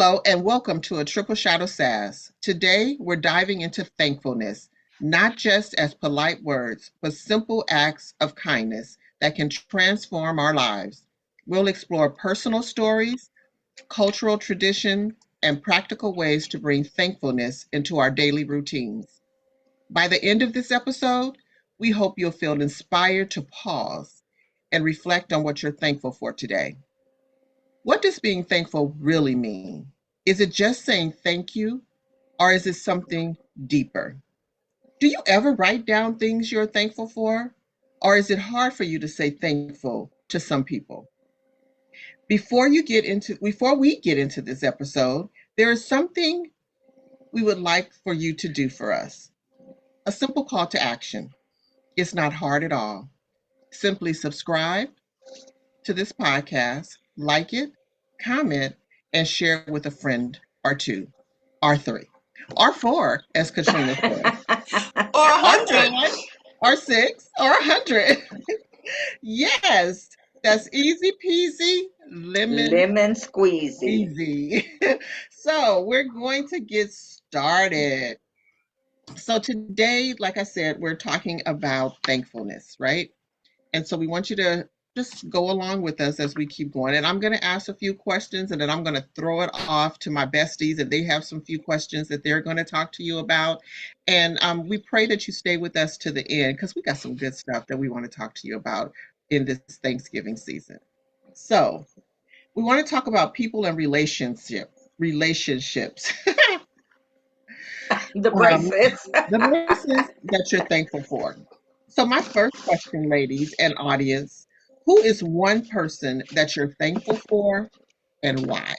Hello and welcome to a Triple Shot of Sass. Today we're diving into thankfulness, not just as polite words, but simple acts of kindness that can transform our lives. We'll explore personal stories, cultural tradition, and practical ways to bring thankfulness into our daily routines. By the end of this episode, we hope you'll feel inspired to pause and reflect on what you're thankful for today. What does being thankful really mean? Is it just saying thank you, or is it something deeper? Do you ever write down things you're thankful for? Or is it hard for you to say thankful to some people? Before we get into this episode, there is something we would like for you to do for us. A simple call to action. It's not hard at all. Simply subscribe to this podcast, like it, comment, and share it with a friend or two, or three, or four, as Katrina said, Or a or hundred. five, or six, or 100. Yes, that's easy peasy, lemon Lemon squeezy. squeezy. So we're going to get started. So today, like I said, we're talking about thankfulness, right? And so we want you to just go along with us as we keep going. And I'm going to ask a few questions and then I'm going to throw it off to my besties and they have some few questions that they're going to talk to you about. And we pray that you stay with us to the end because we got some good stuff that we want to talk to you about in this Thanksgiving season. So we want to talk about people and relationships. The um, bracelets. the places that you're thankful for. So, my first question, ladies and audience, who is one person that you're thankful for and why?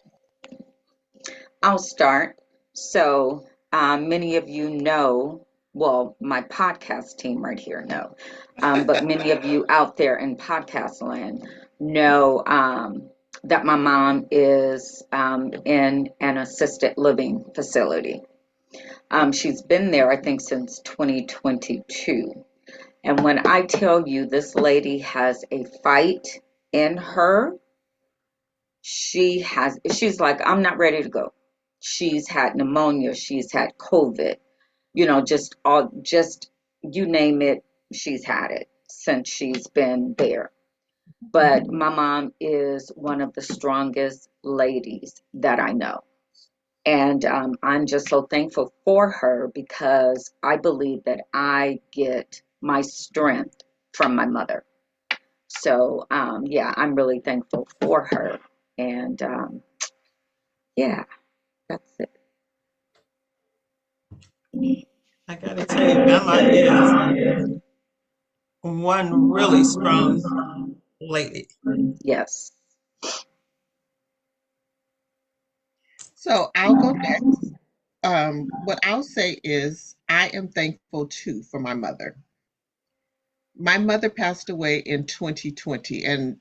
I'll start. So, many of you know, well, my podcast team right here know, but many of you out there in podcast land know that my mom is in an assisted living facility. She's been there, I think, since 2022. And when I tell you this lady has a fight in her, she's like, I'm not ready to go. She's had pneumonia, she's had COVID, just you name it, she's had it since she's been there. But my mom is one of the strongest ladies that I know. And I'm just so thankful for her because I believe that I get my strength from my mother. So, yeah, I'm really thankful for her. And yeah, that's it. I gotta tell you, Mama is one really strong lady. Yes. So, I'll go next. What I'll say is, I am thankful too for my mother. My mother passed away in 2020, and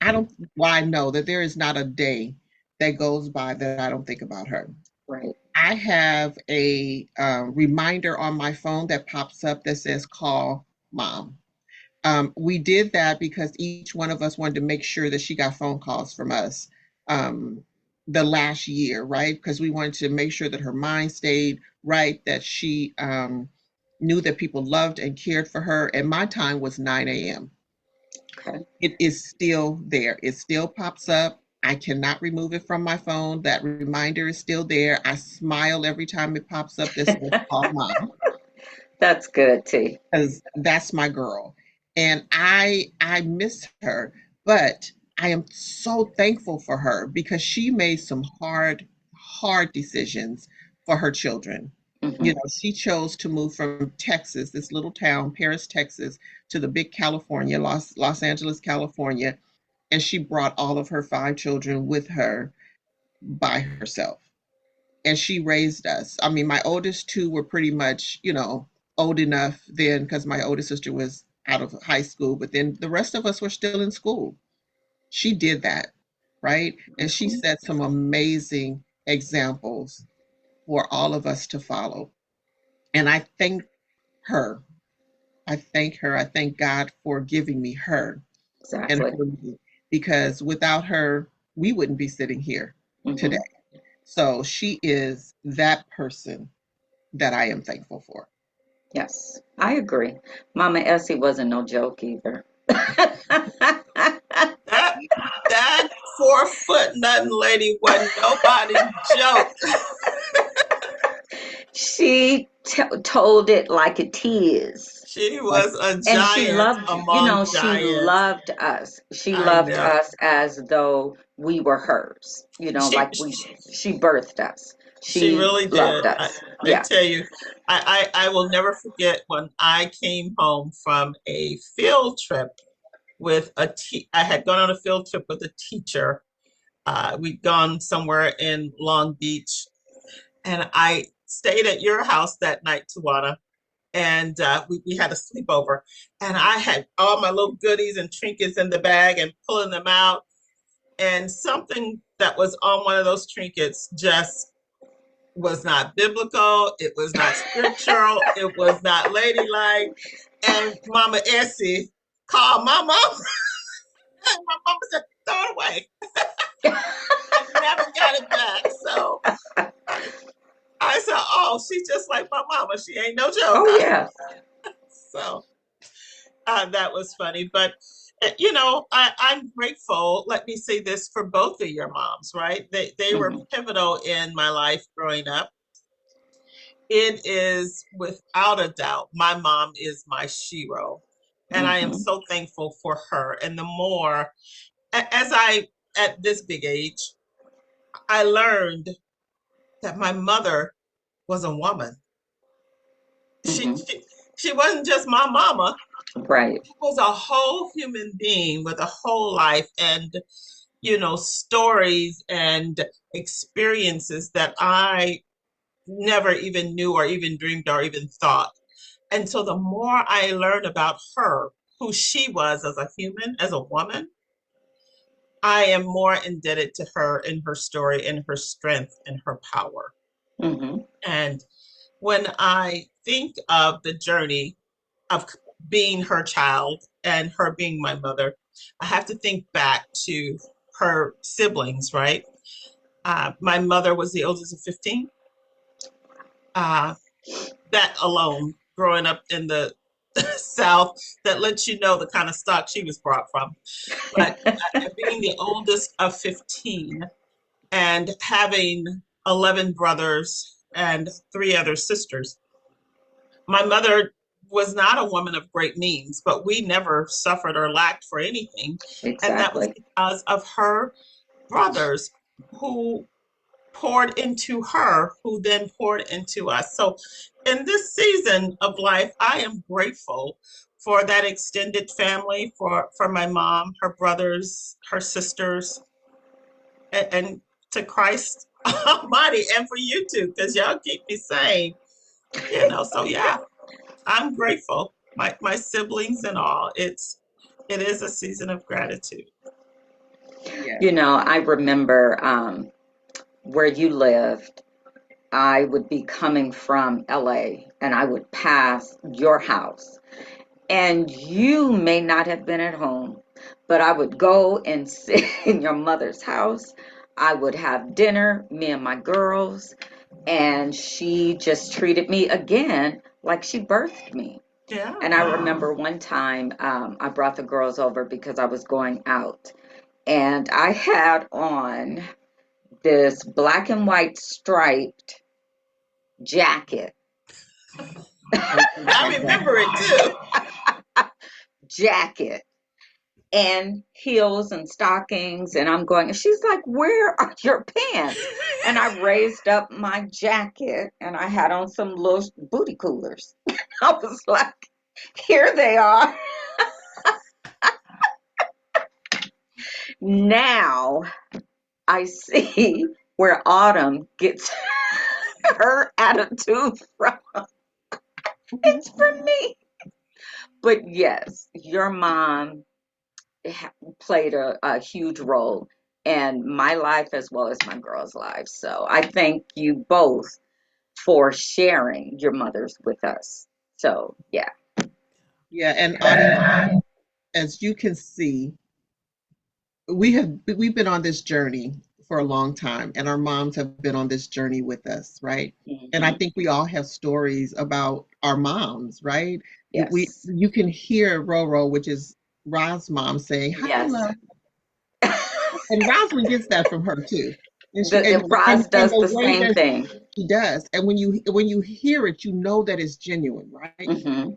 I don't, well, I know that there is not a day that goes by that I don't think about her. Right. I have a reminder on my phone that pops up that says call mom. We did that because each one of us wanted to make sure that she got phone calls from us the last year, right? Because we wanted to make sure that her mind stayed right, that she knew that people loved and cared for her. And my time was 9 a.m. Okay. It is still there. It still pops up. I cannot remove it from my phone. That reminder is still there. I smile every time it pops up. This is called mom That's good, T. because that's my girl, and I miss her, but I am so thankful for her because she made some hard decisions for her children. Hmm. She chose to move from Texas, this little town, Paris, Texas, to the big California, Los Angeles, California, and she brought all of her five children with her by herself. And she raised us. I mean, my oldest two were pretty much, old enough then because my oldest sister was out of high school, but then the rest of us were still in school. She did that, right? And she Hmm. set some amazing examples for all of us to follow. And I thank her. I thank her. I thank God for giving me her and Exactly. her, because without her, we wouldn't be sitting here Hmm. today. So she is that person that I am thankful for. Yes, I agree. Mama Essie wasn't no joke either. That that 4 foot nothing lady wasn't nobody's joke. She told it like it is. She Like, was a And she giant loved, among she giants. loved us. She I loved know. us as though we were hers. She Like she birthed us. she She really loved did. us. I Yeah. tell you, I will never forget when I came home from a field trip with I had gone on a field trip with a teacher. We'd gone somewhere in Long Beach, and I stayed at your house that night, Tawana. And we had a sleepover, and I had all my little goodies and trinkets in the bag and pulling them out. And something that was on one of those trinkets just was not biblical. It was not scriptural. It was not ladylike. And Mama Essie called my mom. And my mama said, throw it away. I never got it back. So I said, oh, she's just like my mama. She ain't no joke. Oh yeah. So that was funny. But, I'm grateful. Let me say this for both of your moms, right? They were Hmm. pivotal in my life growing up. It is without a doubt, my mom is my shero. And I am Hmm. so thankful for her. And the more, as I, at this big age, I learned that my mother was a woman. She, Hmm. she, she wasn't just my mama. Right. She was a whole human being with a whole life and, stories and experiences that I never even knew or even dreamed or even thought. And so the more I learned about her, who she was as a human, as a woman, I am more indebted to her in her story, in her strength, and her power. Hmm. And when I think of the journey of being her child and her being my mother, I have to think back to her siblings, right? My mother was the oldest of 15. Uh, that alone, growing up in the South, that lets you know the kind of stock she was brought from. But being the oldest of 15 and having 11 brothers and 3 other sisters, my mother was not a woman of great means, but we never suffered or lacked for anything. And that was Exactly. because of her brothers who poured into her, who then poured into us. So in this season of life, I am grateful for that extended family, for my mom, her brothers, her sisters, and to Christ Almighty, and for you too, because y'all keep me saying, so yeah, I'm grateful. My siblings and all. It is a season of gratitude. yeah. I remember where you lived. I would be coming from LA and I would pass your house. And you may not have been at home, but I would go and sit in your mother's house. I would have dinner, me and my girls, and she just treated me again like she birthed me. And I Yeah. remember one time I brought the girls over because I was going out, and I had on this black and white striped jacket. I remember it too. Jacket and heels and stockings, and I'm going, and she's like, where are your pants? And I raised up my jacket and I had on some little booty coolers. I was like, here they are. Now I see where Autumn gets her attitude from. It's from me. But yes, your mom played a huge role in my life as well as my girls' lives. So I thank you both for sharing your mothers with us. So yeah. Yeah, and audience, as you can see, we've been on this journey for a long time, and our moms have been on this journey with us, right? And I Hmm. think we all have stories about our moms, right? Yes. You can hear Roro, which is Roz's mom, saying, "Hi, Yes. love," and Rosalind gets that from her too. And she The Roz and does the the way same that thing. she does, and when you hear it, you know that it's genuine, right? Hmm.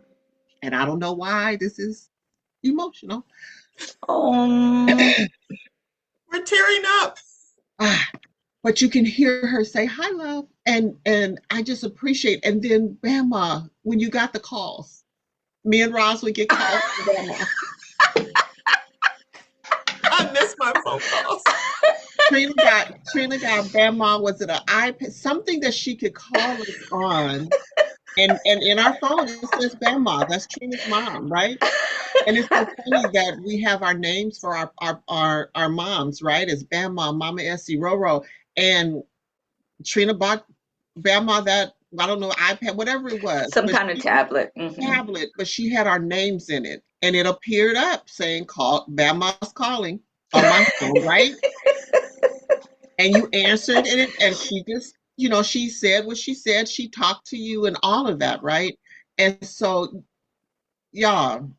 And I don't know why this is emotional. Oh, We're tearing up. Ah, but you can hear her say hi love, and I just appreciate. And then Bama, when you got the calls, me and Ross would get calls from Bama. I miss my phone calls. Trina got Bama, was it an iPad, something that she could call us on, and in our phone it says Bama, that's Trina's mom, right? And it's so funny that we have our names for our moms, right? It's Bama, Mama Essie, Roro, and Trina bought Bama that, I don't know, iPad, whatever it was, some kind of tablet. Hmm. tablet, but she had our names in it, and it appeared up saying "Call Bama's calling" on my phone, right? And you answered, and she just, she said what she said. She talked to you and all of that, right? And so, y'all,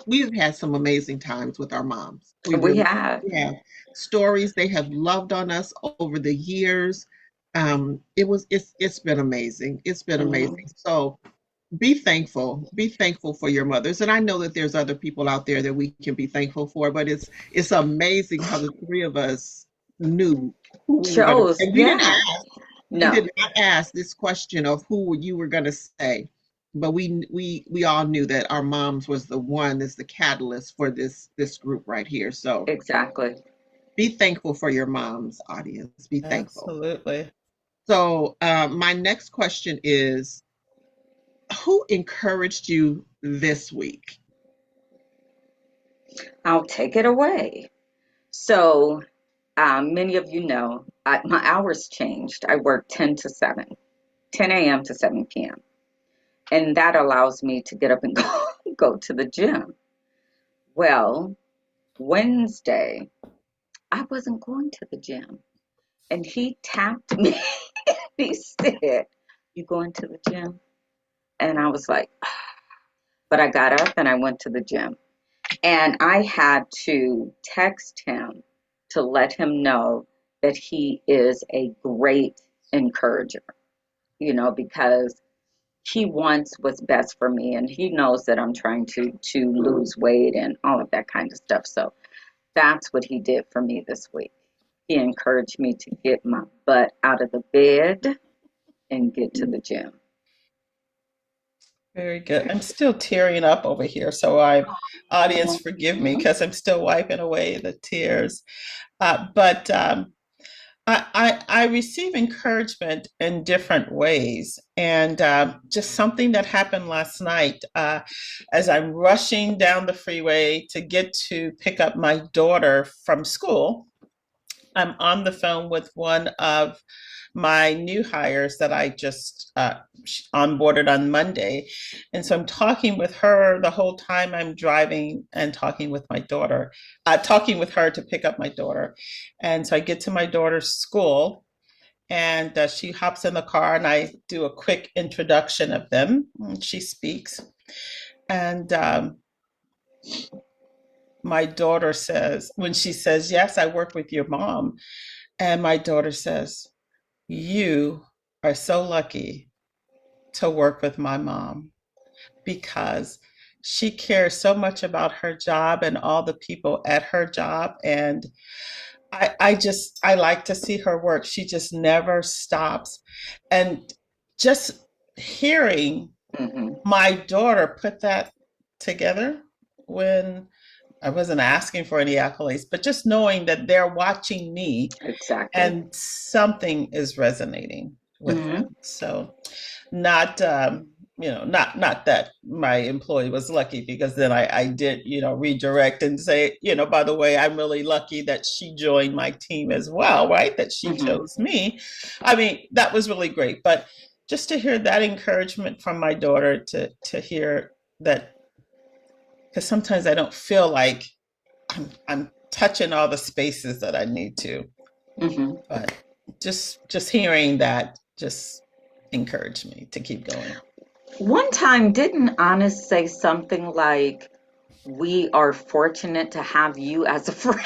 we've had some amazing times with our moms. We We really have. have stories. They have loved on us over the years. It's been amazing. It's been Hmm. amazing. So be thankful for your mothers. And I know that there's other people out there that we can be thankful for, but it's amazing how the three of us knew who we were going to, Chose. and Yeah. we No. did not ask this question of who you were going to say, but we all knew that our moms was the one that's the catalyst for this group right here. So Exactly. be thankful for your moms, audience. Be thankful. Absolutely. So my next question is, who encouraged you this week? I'll take it away. So, many of you know, my hours changed. I work 10 to 7, 10 a.m. to 7 p.m. And that allows me to get up and go to the gym. Well, Wednesday, I wasn't going to the gym. And he tapped me. He said, "You going to the gym?" And I was like, but I got up and I went to the gym. And I had to text him to let him know that he is a great encourager, because he wants what's best for me and he knows that I'm trying to lose weight and all of that kind of stuff. So that's what he did for me this week. He encouraged me to get my butt out of the bed and get to the gym. Very good. I'm still tearing up over here, so audience, forgive me because I'm still wiping away the tears. But I receive encouragement in different ways. And just something that happened last night as I'm rushing down the freeway to get to pick up my daughter from school. I'm on the phone with one of my new hires that I just onboarded on Monday. And so I'm talking with her the whole time I'm driving and talking with my daughter, talking with her to pick up my daughter. And so I get to my daughter's school and she hops in the car and I do a quick introduction of them. And she speaks. And my daughter says, when she says, "Yes, I work with your mom." And my daughter says, "You are so lucky to work with my mom because she cares so much about her job and all the people at her job. And I like to see her work. She just never stops." And just hearing Hmm. my daughter put that together when I wasn't asking for any accolades, but just knowing that they're watching me Exactly. and something is resonating with Hmm. them. So not not that my employee was lucky, because then I did redirect and say, by the way, I'm really lucky that she joined my team as well, right, that she Hmm. chose me. I mean, that was really great. But just to hear that encouragement from my daughter, to hear that, because sometimes I don't feel like I'm touching all the spaces that I need to. Mm-hmm. But just hearing that just encouraged me to keep going. One time, didn't Honest say something like, "We are fortunate to have you as a friend"?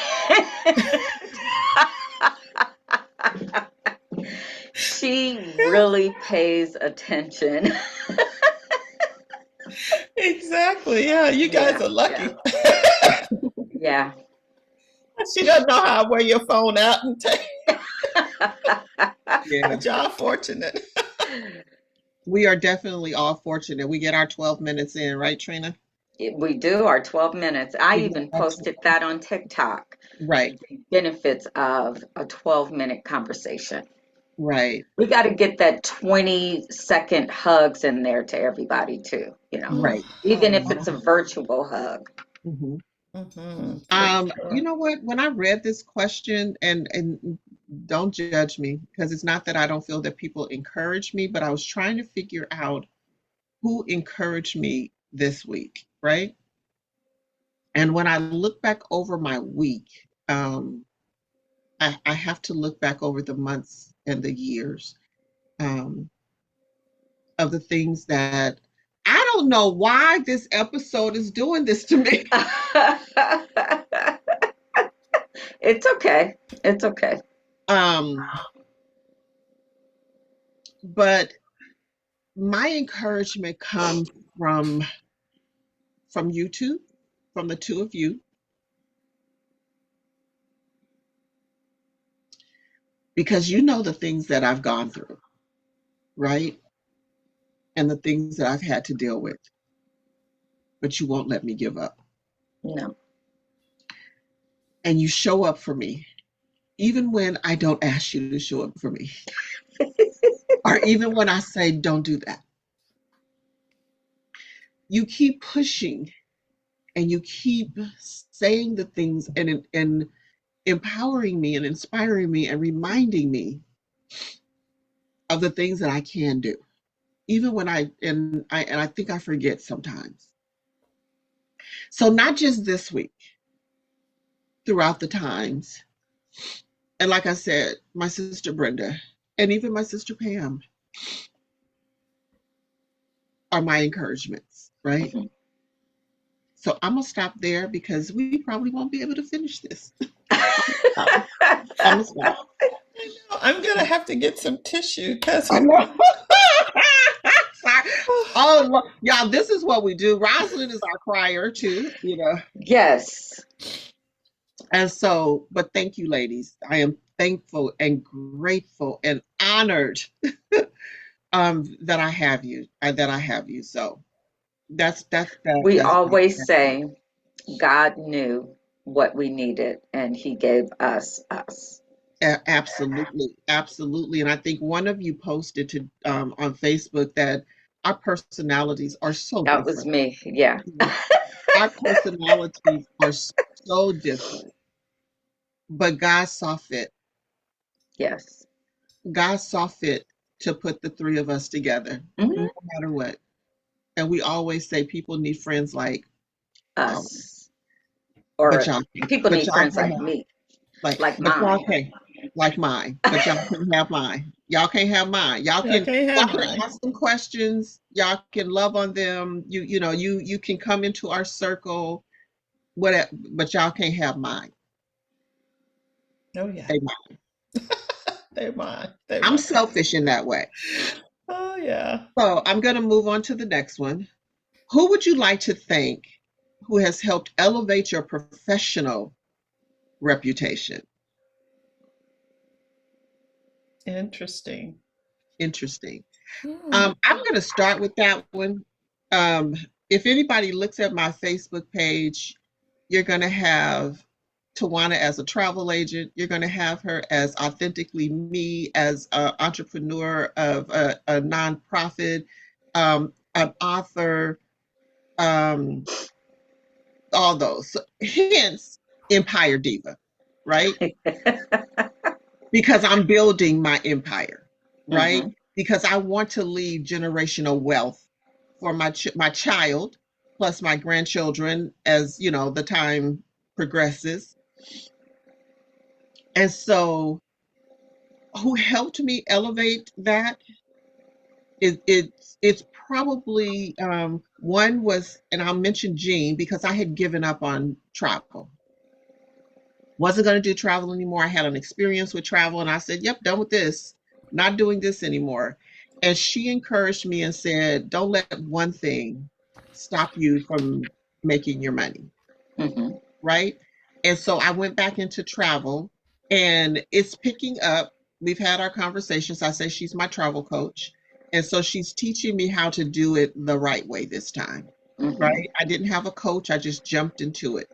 She really pays attention. Exactly. Yeah, you guys Yeah, are yeah, lucky. yeah. She doesn't know how to wear your phone out and take, Yeah. but y'all fortunate. We are definitely all fortunate. We get our 12 minutes in, right, Trina? We do our 12 minutes. I We get even our posted that on TikTok. right, The benefits of a 12-minute conversation. right, We got to get that 20-second hugs in there to everybody too, right. even if it's a virtual hug. Hmm. For You sure. know what? When I read this question, and don't judge me, because it's not that I don't feel that people encourage me, but I was trying to figure out who encouraged me this week, right? And when I look back over my week, I have to look back over the months and the years um, of the things that I don't know why this episode is doing this to me. It's okay. It's okay. Um, but my encouragement comes from you two, from the two of you, because you know the things that I've gone through, right? And the things that I've had to deal with, but you won't let me give up. No. And you show up for me, even when I don't ask you to show up for me, or even when I say, don't do that. You keep pushing and you keep saying the things and empowering me and inspiring me and reminding me of the things that I can do, even when I think I forget sometimes. So not just this week, throughout the times, and like I said, my sister Brenda and even my sister Pam are my encouragements, right? Mhm. So I'm gonna stop there because we probably won't be able to finish this. I'm gonna stop. I know. I'm gonna have to get some tissue because I know. Oh, y'all, this is what we do. Rosalind is our crier too, you know. Yes. And so, but thank you, ladies. I am thankful and grateful and honored that I have you, that I have you. So We that's always say God knew what we needed and he gave us us. absolutely, absolutely. And I think one of you posted to on Facebook that our personalities are so That was different. me. Yeah. Our personalities are so different, but God saw fit. Yes. God saw fit to put the three of us together, no Hmm. matter what. And we always say people need friends like ours, Us. but Or y'all, people but need y'all friends can like have me, like, like but y'all mine. can't like mine, but y'all can have mine. Y'all can't have mine. I can't Y'all have can mine. ask them questions. Y'all can love on them. You can come into our circle. Whatever, but y'all can't have mine. Oh yeah, They mine. they're mine. They're I'm mine. selfish in that way. Oh yeah. So I'm gonna move on to the next one. Who would you like to thank who has helped elevate your professional reputation? Interesting. Interesting. Hmm. I'm going to start with that one. Um, if anybody looks at my Facebook page, you're going to have Tawana as a travel agent. You're going to have her as authentically me, as an entrepreneur of a nonprofit, an author, um, all those. So, hence, Empire Diva, right? Because I'm building my empire, right? Hmm. Because I want to leave generational wealth for my child plus my grandchildren as, the time progresses. And so, who helped me elevate that it's probably one was, and I'll mention Jean because I had given up on travel. Wasn't going to do travel anymore. I had an experience with travel, and I said, "Yep, done with this. Not doing this anymore." And she encouraged me and said, "Don't let one thing stop you from making your money." Mm-hmm. Right? And so I went back into travel, and it's picking up. We've had our conversations. I say she's my travel coach. And so she's teaching me how to do it the right way this time. Mm-hmm. Right? I didn't have a coach, I just jumped into it.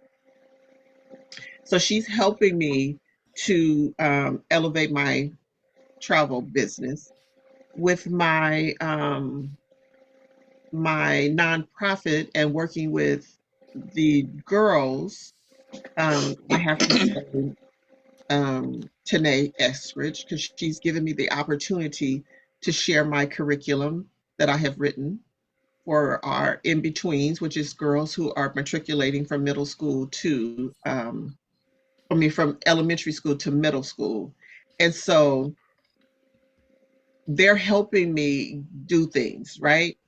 So she's helping me to elevate my travel business with my nonprofit and working with the girls. I have to say Tanae Eskridge because she's given me the opportunity to share my curriculum that I have written for our in-betweens, which is girls who are matriculating from middle school to, from elementary school to middle school. And so they're helping me do things, right?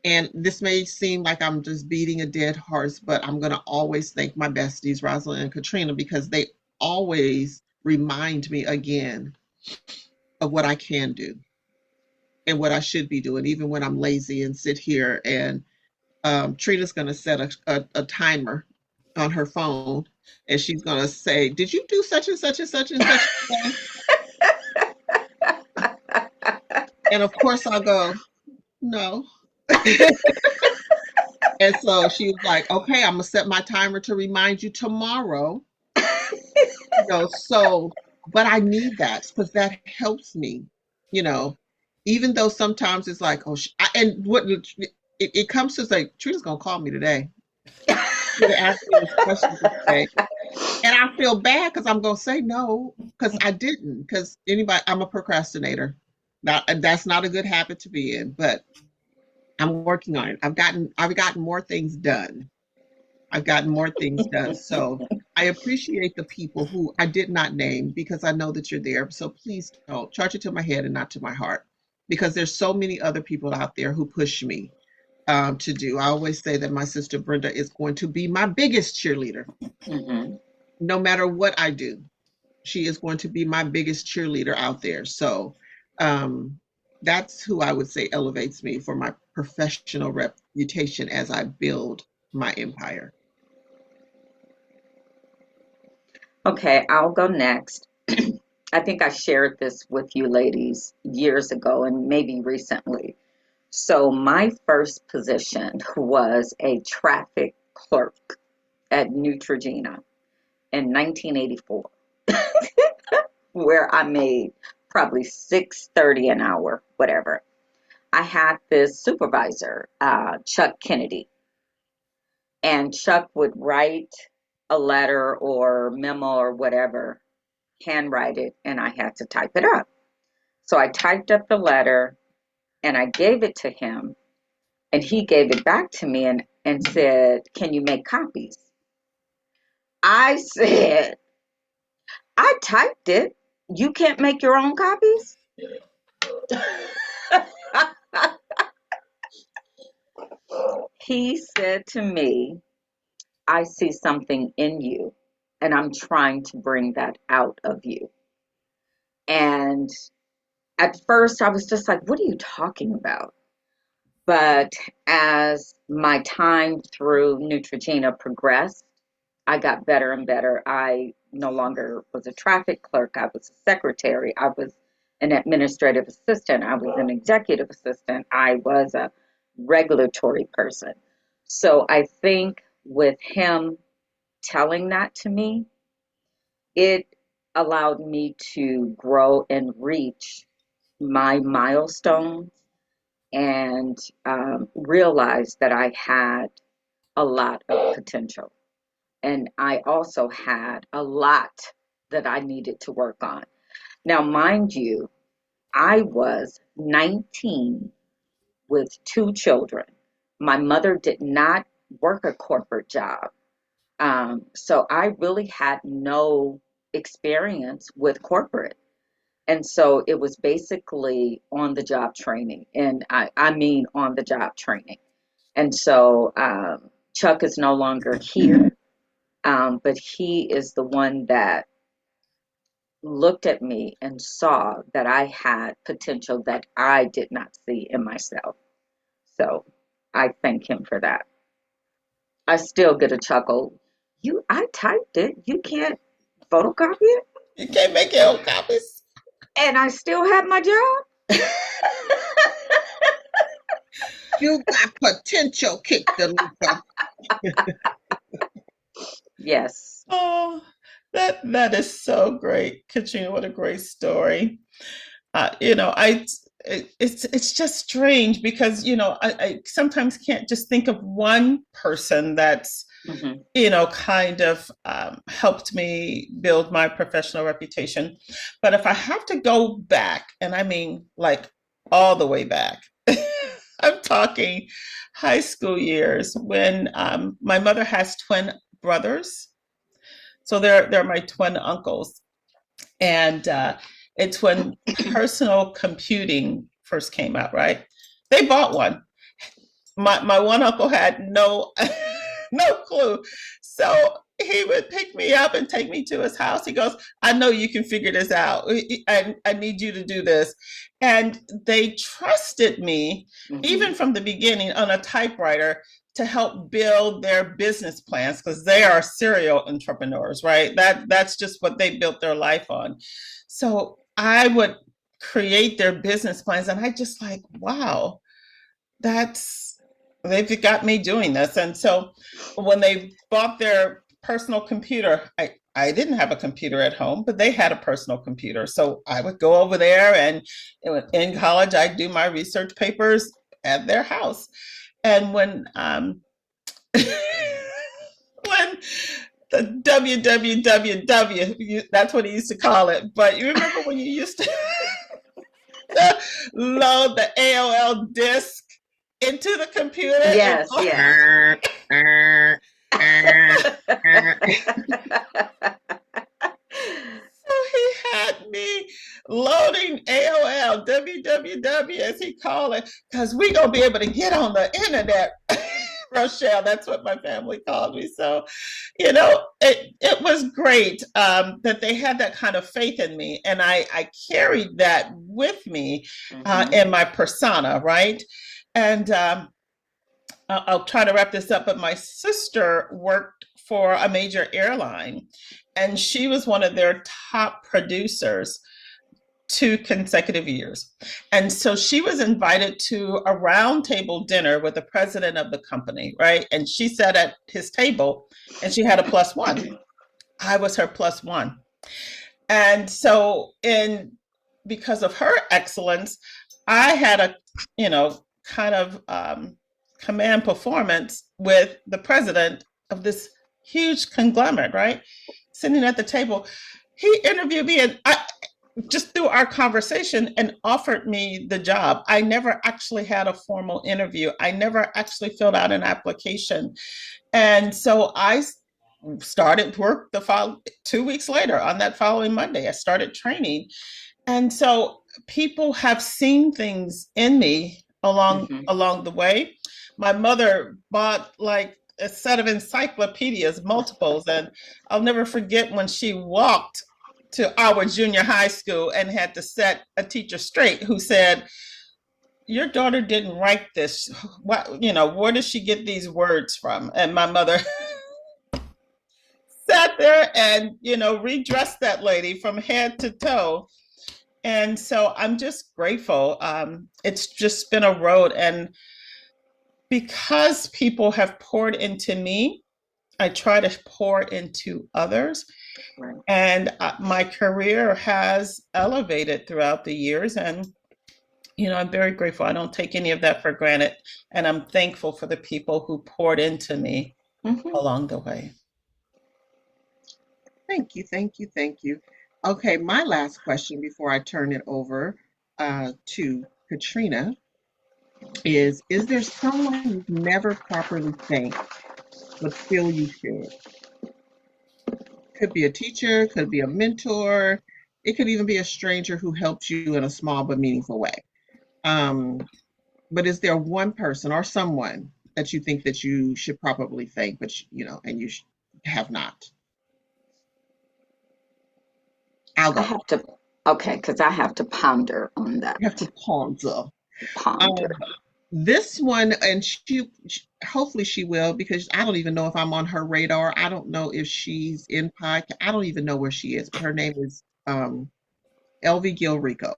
And this may seem like I'm just beating a dead horse, but I'm going to always thank my besties, Rosalind and Katrina, because they always remind me again of what I can do and what I should be doing, even when I'm lazy and sit here. And Trina's going to set a timer on her phone, and she's going to say, "Did you do such and such and such and such today?" And of course, I'll go, "No." And so she was like, "Okay, I'm going to set my timer to remind you tomorrow." So, but I need that because that helps me, you know, even though sometimes it's like, oh, and what it comes to like, Trina's gonna call me today. She's gonna ask me this question today, and I feel bad because I'm gonna say no because I didn't. Because I'm a procrastinator. That's not a good habit to be in, but I'm working on it. I've gotten more things done. I've gotten more things done. So I appreciate the people who I did not name because I know that you're there. So please don't charge it to my head and not to my heart because there's so many other people out there who push me to do. I always say that my sister Brenda is going to be my biggest cheerleader Mm-hmm. no matter what I do. She is going to be my biggest cheerleader out there. So um, that's who I would say elevates me for my professional reputation as I build my empire. Okay, I'll go next. I think I shared this with you ladies years ago and maybe recently. So, my first position was a traffic clerk at Neutrogena in 1984, where I made probably 6.30 an hour, whatever. I had this supervisor, Chuck Kennedy, and Chuck would write a letter or memo or whatever, handwrite it, and I had to type it up. So I typed up the letter and I gave it to him, and he gave it back to me and said, "Can you make copies?" I said, "I typed it. You can't make your own copies?" He said to me, "I see something in you, and I'm trying to bring that out of you." And at first, I was just like, "What are you talking about?" But as my time through Neutrogena progressed, I got better and better. I no longer was a traffic clerk. I was a secretary. I was an administrative assistant. I was an executive assistant. I was a regulatory person. So I think with him telling that to me, it allowed me to grow and reach my milestones and realize that I had a lot of potential. And I also had a lot that I needed to work on. Now, mind you, I was 19 with two children. My mother did not work a corporate job. So I really had no experience with corporate. And so it was basically on the job training. And I mean on the job training. And so Chuck is no longer here, but he is the one that looked at me and saw that I had potential that I did not see in myself. So I thank him for that. I still get a chuckle. I typed it. You can't photocopy it? You can't make your own copies. And I still have my job? You got potential, kick the Luca. Yes. Oh, that is so great, Katrina. What a great story. It's just strange because I sometimes can't just think of one person that's Mm-hmm. kind of helped me build my professional reputation. But if I have to go back, and I mean like all the way back, I'm talking high school years when my mother has twin brothers. So they're my twin uncles. And it's when personal computing first came out, right? They bought one. My one uncle had no no clue. So he would pick me up and take me to his house. He goes, I know you can figure this out. I need you to do this. And they trusted me, Mm-hmm. even from the beginning, on a typewriter to help build their business plans because they are serial entrepreneurs, right? That's just what they built their life on. So I would create their business plans and I just like, wow, they've got me doing this. And so when they bought their personal computer, I didn't have a computer at home, but they had a personal computer. So I would go over there and in college, I'd do my research papers at their house. And when when the www, that's what he used to call it. But you remember when you used to load the AOL disk into the computer? Yes, yes. So he had me loading AOL, www, as he called it, because we're going to be able to get on the internet. Rochelle, that's what my family called me. So, it was great that they had that kind of faith in me. And I carried that with me in my persona, right? And I'll try to wrap this up, but my sister worked for a major airline, and she was one of their top producers 2 consecutive years. And so she was invited to a roundtable dinner with the president of the company, right? And she sat at his table and she had a +1. I was her +1. And so because of her excellence, I had a, kind of command performance with the president of this huge conglomerate, right? Sitting at the table. He interviewed me and just through our conversation and offered me the job. I never actually had a formal interview. I never actually filled out an application. And so I started work 2 weeks later. On that following Monday, I started training. And so people have seen things in me along the way. My mother bought like a set of encyclopedias, multiples, and I'll never forget when she walked to our junior high school and had to set a teacher straight who said, your daughter didn't write this. Where does she get these words from? And my mother sat there and, redressed that lady from head to toe. And so I'm just grateful. It's just been a road. And because people have poured into me, I try to pour into others. Right. And my career has elevated throughout the years. And, I'm very grateful. I don't take any of that for granted. And I'm thankful for the people who poured into me along the way. Thank you, thank you, thank you. Okay, my last question before I turn it over to Katrina is there someone you've never properly thanked, but feel you should? Could be a teacher, could be a mentor, it could even be a stranger who helps you in a small but meaningful way. Um, but is there one person or someone that you think that you should probably thank, but and you have not? I'll I go. have to, okay, because I have to ponder on You have to that. ponder. Um, Ponder. this one, and hopefully she will, because I don't even know if I'm on her radar. I don't know if she's in podcast. I don't even know where she is, but her name is Elvie Gilrico.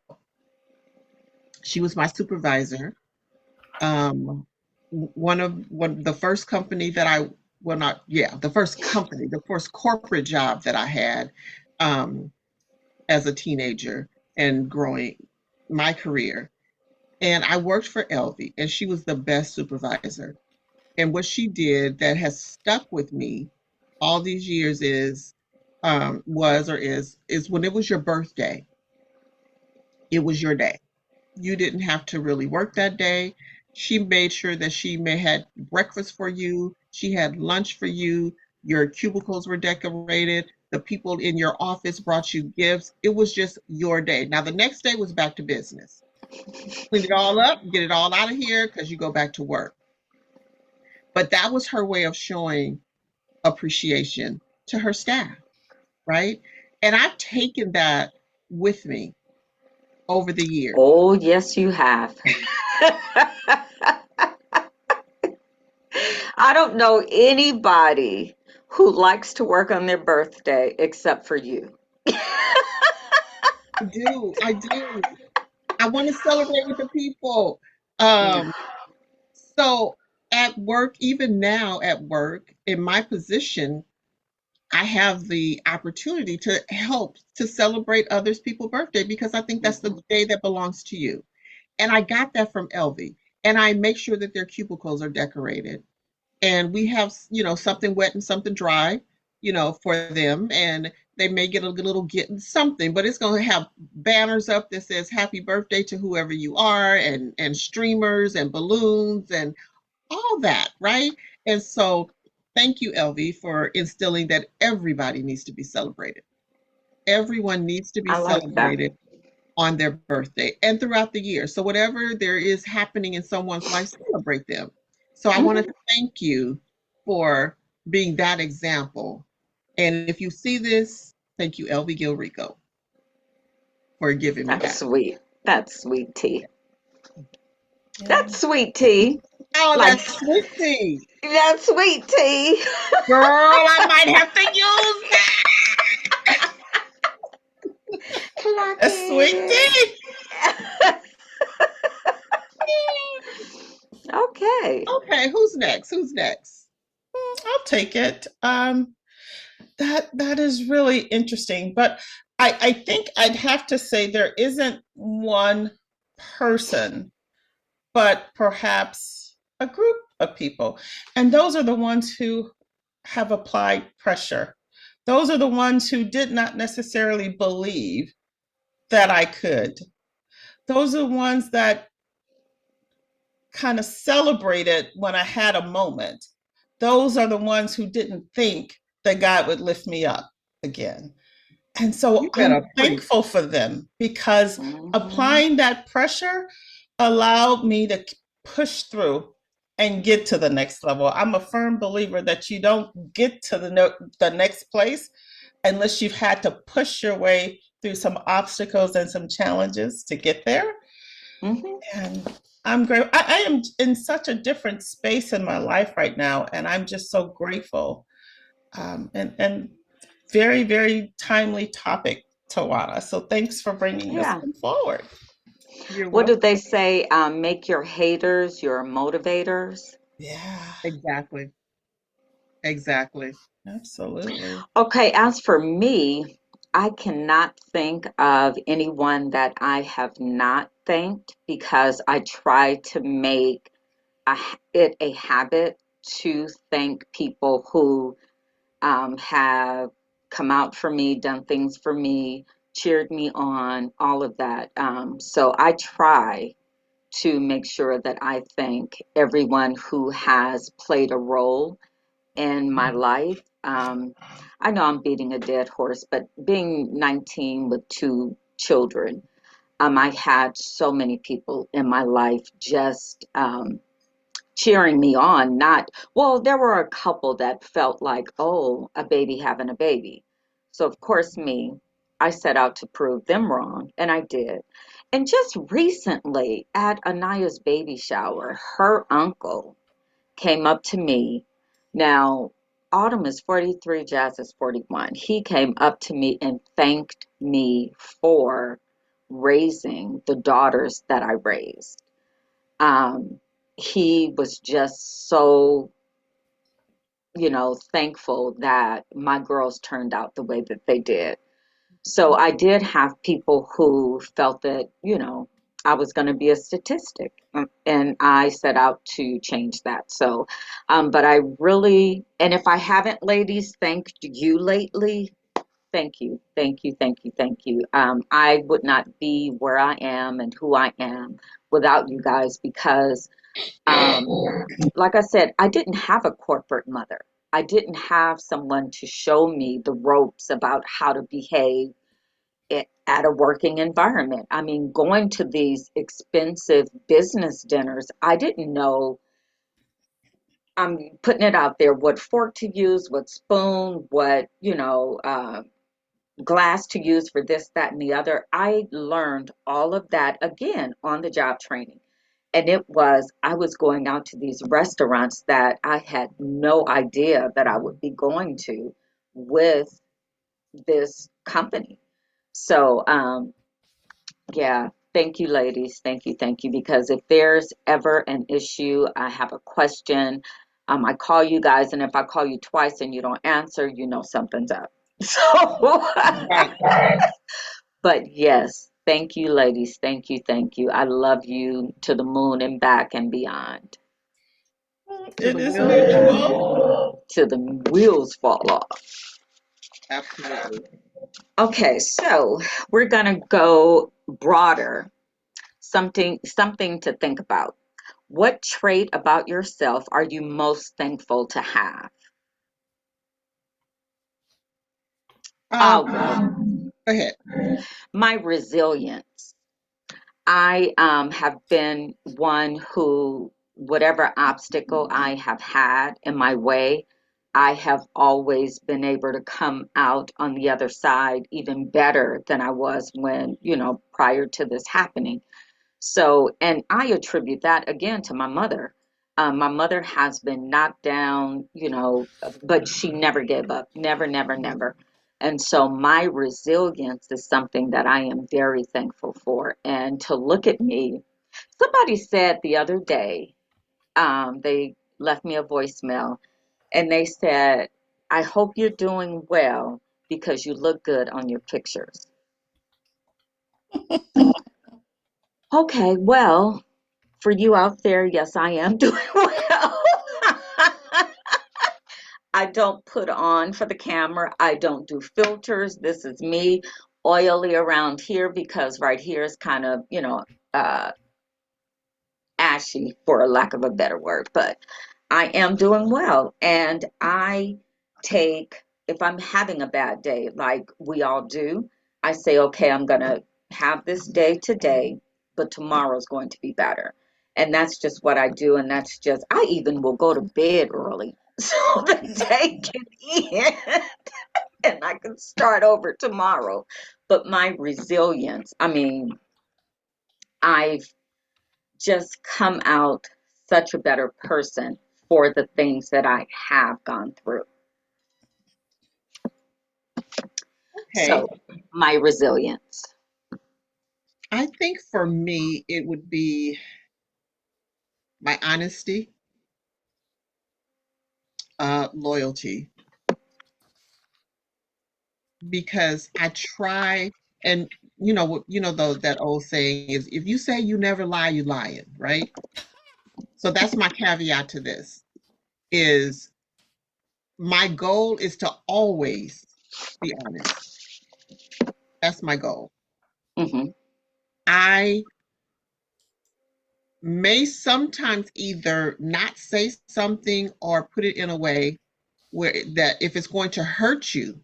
She was my supervisor. One the first company that I well not yeah the first company the first corporate job that I had um, as a teenager and growing my career. And I worked for Elvie, and she was the best supervisor. And what she did that has stuck with me all these years was or is when it was your birthday, it was your day. You didn't have to really work that day. She made sure that she may had breakfast for you. She had lunch for you. Your cubicles were decorated. The people in your office brought you gifts. It was just your day. Now the next day was back to business. Clean it all up, get it all out of here because you go back to work. But that was her way of showing appreciation to her staff, right? And I've taken that with me over the years. Oh, yes, you have. I don't know anybody who likes to work on their birthday except for you. I do. I do. I want to celebrate with the people. Mm. Um, so at work, even now at work, in my position, I have the opportunity to help to celebrate others' people's birthday because I think that's the Mhm. day that belongs to you. And I got that from Elvie. And I make sure that their cubicles are decorated. And we have, something wet and something dry, for them. And they may get a little getting something, but it's going to have banners up that says happy birthday to whoever you are, and streamers and balloons and all that, right? And so thank you, Elvie, for instilling that everybody needs to be celebrated. Everyone needs to be I like that. celebrated on their birthday and throughout the year. So whatever there is happening in someone's life, celebrate them. So I want Hmm. to thank you for being that example. And if you see this, thank you, Elvie Gilrico, for giving me That's that. sweet. That's sweet tea. Yeah. That's sweet tea. Oh, Like, that's sweet tea. that's sweet tea. Girl, I might have to use that. Clock A sweet it. tea. Okay. Okay, who's next? Who's next? I'll take it. That is really interesting, but I think I'd have to say there isn't one person, but perhaps a group of people. And those are the ones who have applied pressure. Those are the ones who did not necessarily believe that I could. Those are the ones that kind of celebrated when I had a moment. Those are the ones who didn't think that God would lift me up again. And so You I'm better preach. thankful for them because Hmm. applying that pressure allowed me to push through and get to the next level. I'm a firm believer that you don't get to the next place unless you've had to push your way through some obstacles and some challenges to get there. Hmm. And I'm grateful. I am in such a different space in my life right now, and I'm just so grateful. And very, very timely topic, Tawana. So thanks for bringing this Yeah. one forward. You're What do welcome. they say? Make your haters your motivators. Yeah, Exactly. Exactly. absolutely. Okay, as for me, I cannot think of anyone that I have not thanked because I try to make it a habit to thank people who have come out for me, done things for me, cheered me on, all of that. So I try to make sure that I thank everyone who has played a role in my Mhm. life. I know I'm beating a dead horse, but being 19 with two children, I had so many people in my life just cheering me on. Not, well, there were a couple that felt like, oh, a baby having a baby. So, of course, I set out to prove them wrong, and I did. And just recently at Anaya's baby shower, her uncle came up to me. Now, Autumn is 43, Jazz is 41. He came up to me and thanked me for raising the daughters that I raised. Um, he was just so, thankful that my girls turned out the way that they did. So I did have people who felt that, I was going to be a statistic, and I set out to change that. So, but I really, and if I haven't, ladies, thanked you lately, thank you, thank you, thank you, thank you. I would not be where I am and who I am without you guys because um, like I said, I didn't have a corporate mother. I didn't have someone to show me the ropes about how to behave at a working environment. I mean, going to these expensive business dinners, I didn't know. I'm putting it out there what fork to use, what spoon, what, glass to use for this, that, and the other. I learned all of that again on the job training. And I was going out to these restaurants that I had no idea that I would be going to with this company. So, yeah, thank you, ladies. Thank you. Because if there's ever an issue, I have a question, I call you guys, and if I call you twice and you don't answer, something's up. So, Right. but yes, thank you, ladies. Thank you. I love you to the moon and back and beyond. To It the is wheels fall off. mutual. Till the wheels fall off. Absolutely. Okay, so we're gonna go broader. Something to think about. What trait about yourself are you most thankful to have? Um, I'll go. Go ahead. My resilience. I have been one who, whatever obstacle I have had in my way, I have always been able to come out on the other side even better than I was when, prior to this happening. So, and I attribute that again to my mother. My mother has been knocked down, but she never gave up. Never, never, never. And so my resilience is something that I am very thankful for. And to look at me, somebody said the other day, they left me a voicemail and they said, I hope you're doing well because you look good on your pictures. Okay, well, for you out there, yes, I am doing well. I don't put on for the camera. I don't do filters. This is me, oily around here because right here is kind of, uh, ashy for a lack of a better word. But I am doing well. And I take, if I'm having a bad day, like we all do, I say, okay, I'm going to have this day today, but tomorrow's going to be better. And that's just what I do. And that's just, I even will go to bed early so the day can end and I can start over tomorrow. But my resilience, I mean, I've just come out such a better person for the things that I have gone through. Okay. So, my resilience. I think for me, it would be my honesty, loyalty, because I try, and though that old saying is, if you say you never lie, you lying, right? So that's my caveat to this. Is my goal is to always be honest. That's my goal. Hmm. I may sometimes either not say something or put it in a way where that if it's going to hurt you,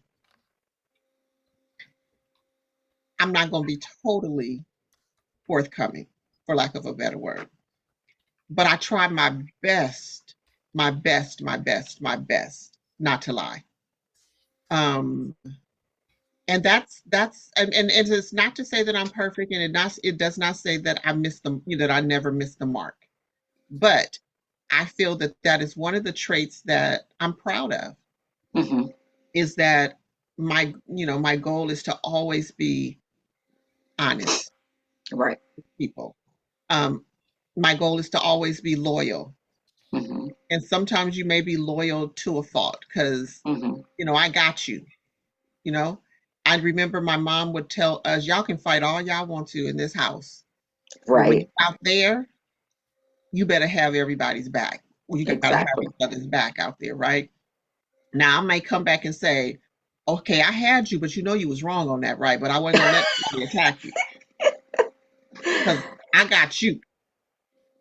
I'm not going to be totally forthcoming, for lack of a better word. But I try my best, my best, my best, my best not to lie. Um, and and it is not to say that I'm perfect, and it does not say that I miss them, that I never miss the mark. But I feel that that is one of the traits that I'm proud of, Mm-hmm. is that my goal is to always be honest Right. with people. Um, my goal is to always be loyal. Mm-hmm. And sometimes you may be loyal to a fault because, Mm-hmm. I got you, you know. I remember my mom would tell us, y'all can fight all y'all want to in this house. But when Right. you're out there, you better have everybody's back. Well, you got to have Exactly. each other's back out there, right? Now I may come back and say, okay, I had you, but you was wrong on that, right? But I wasn't gonna let you attack you because I got you.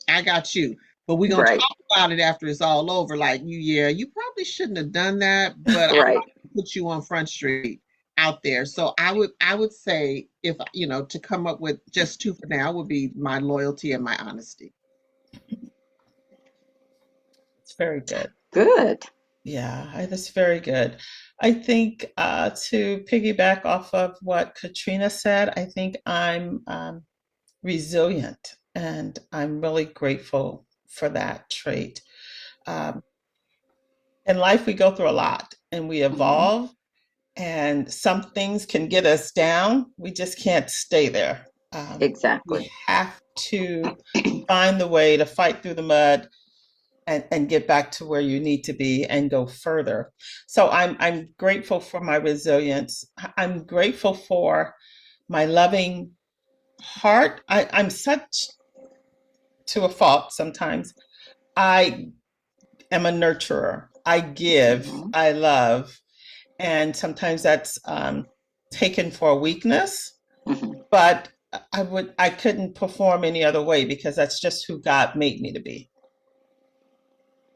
I got you. But we're gonna Right. talk about it after it's all over. Like you probably shouldn't have done that, but I'm Right. not gonna put you on Front Street out there. So I would say, if to come up with just two for now, would be my loyalty and my honesty. It's very good. Good. Yeah, that's very good. I think to piggyback off of what Katrina said, I think I'm resilient, and I'm really grateful for that trait. Um, in life, we go through a lot and we Mm-hmm. evolve, and some things can get us down. We just can't stay there. We Exactly. have to find the way to fight through the mud and get back to where you need to be and go further. So I'm grateful for my resilience. I'm grateful for my loving heart. I'm such, to a fault sometimes. I am a nurturer. I give, Mm-hmm. I love, and sometimes that's taken for a weakness. Mm-hmm. But I couldn't perform any other way because that's just who God made me to be,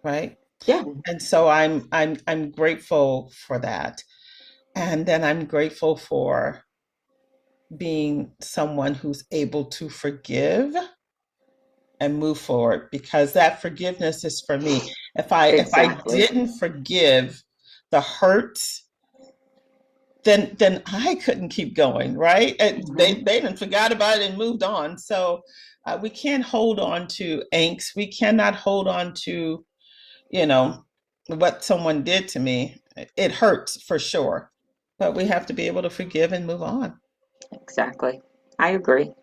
right? Yeah. And so I'm grateful for that. And then I'm grateful for being someone who's able to forgive and move forward, because that forgiveness is for me. If I Exactly. didn't forgive the hurts, then I couldn't keep going, right? They Mm-hmm. didn't forgot about it and moved on. So we can't hold on to angst. We cannot hold on to, you know, what someone did to me. It hurts for sure, but we have to be able to forgive and move on. Exactly. I agree.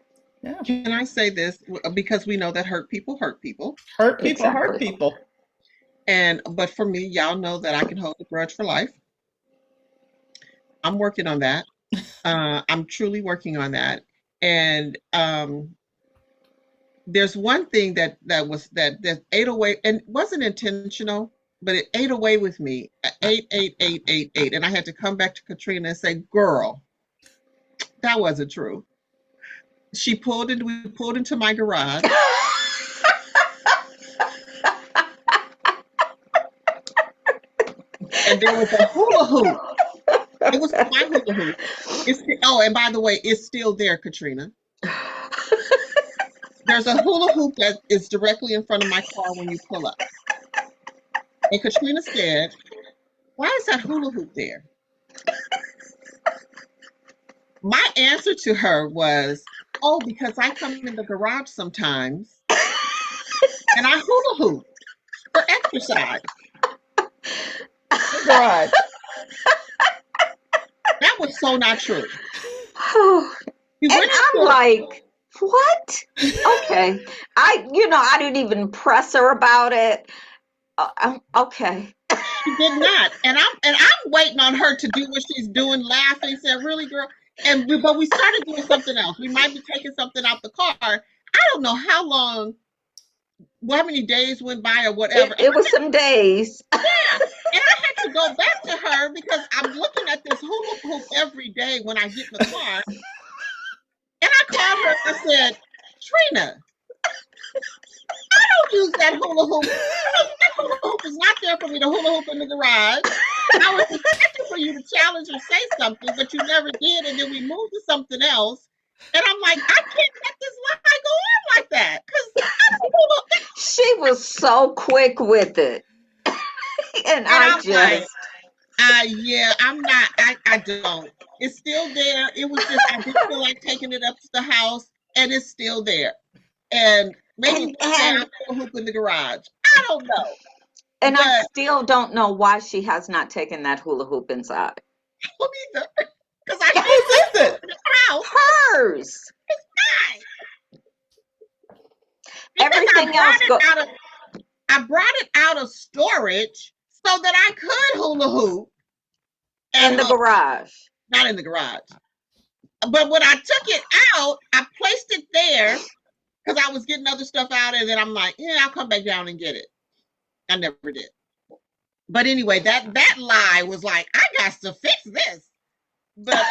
Yeah. Can I say this? Because we know that hurt people. Hurt people hurt Exactly. people. And but for me, y'all know that I can hold a grudge for life. I'm working on that. I'm truly working on that. And there's one thing that ate away, and wasn't intentional, but it ate away with me. Ate, and I had to come back to Katrina and say, "Girl, that wasn't true." We pulled into my garage, and there was a hula hoop. It was my hula hoop. And by the way, it's still there, Katrina. There's a hula hoop that is directly in front of my car when you pull up. And Katrina said, "Why is that hula hoop there?" My answer to her was, "Oh, because I come in the garage sometimes and I hula hoop for exercise." The garage. That was so not true. And We went I'm into like, what? Okay. I didn't even press her about it. Okay. She did not. And I'm waiting on her to do what she's doing, laughing, said, "Really, girl?" But we started doing something else. We might be taking something out the car. I don't know how many days went by or whatever. It was some days. Yeah. And I had to go back to her because I'm looking at this hula hoop every day when I get in the car. And I called her and I said, "Trina, don't use that hula hoop. I don't use that hula hoop is not there for me to hula hoop in the garage. I was expecting for you to challenge or say something, but you never did. And then we moved to something else. And I'm like, I can't let this lie go on like that. Because She was so quick with it. And I I'm like, just, yeah, I'm not, I don't. It's still there. It was just, I didn't feel like taking it up to the house, and it's still there. And maybe one day I'll put a hoop in the garage. I don't know. and I But still don't know why she has not taken that hula hoop inside. I don't either. Because I Whose is it? in the house. Hers. Fine. Because Everything else I brought it out of storage so that I could hula hoop in the garage. not in the garage. But when I took it out, I placed it there because I was getting other stuff out, and then I'm like, yeah, I'll come back down and get it. I never did. But anyway, that lie was like, I got to fix this. But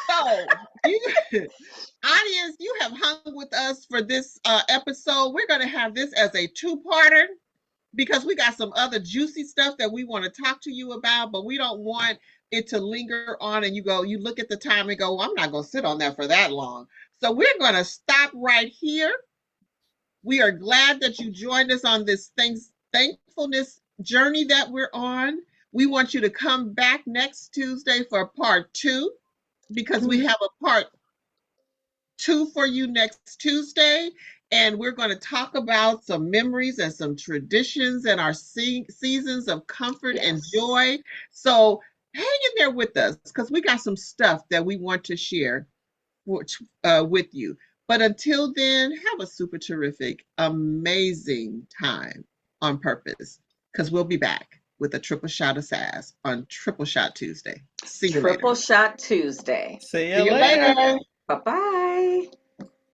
so you, audience, you have hung with us for this episode. We're going to have this as a two-parter because we got some other juicy stuff that we want to talk to you about, but we don't want it to linger on and you look at the time and go, well, I'm not going to sit on that for that long. So we're going to stop right here. We are glad that you joined us on this thankfulness journey that we're on. We want you to come back next Tuesday for part 2 because we have a part 2 for you next Tuesday. And we're going to talk about some memories and some traditions and our seasons of comfort and joy. So hang in there with us because we got some stuff that we want to share with you. But until then, have a super terrific, amazing time on purpose because we'll be back with a triple shot of sass on Triple Shot Tuesday. See you later. Triple Shot Tuesday. See See you you later. later. Bye-bye.